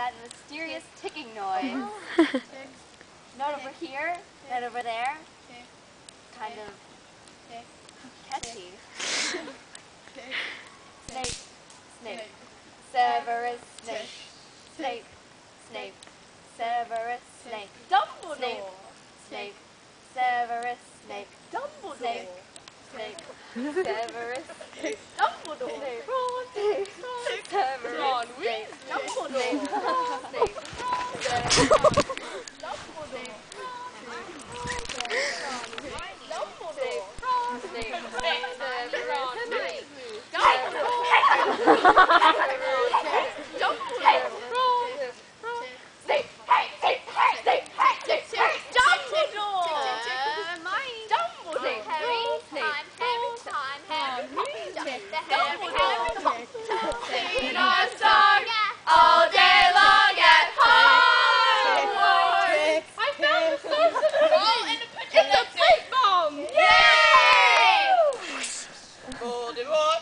that mysterious ticking noise. Not over here, not over there. Kind of catchy. Snape, Snape, Severus Snape, Snape, Snape, Severus Snape, Dumbledore. Snape, Severus Snape, Dumbledore. Snape, Severus Snape, Dumbledore. Snape, Severus Ron Snape, Weasley. Snape, Voldemort.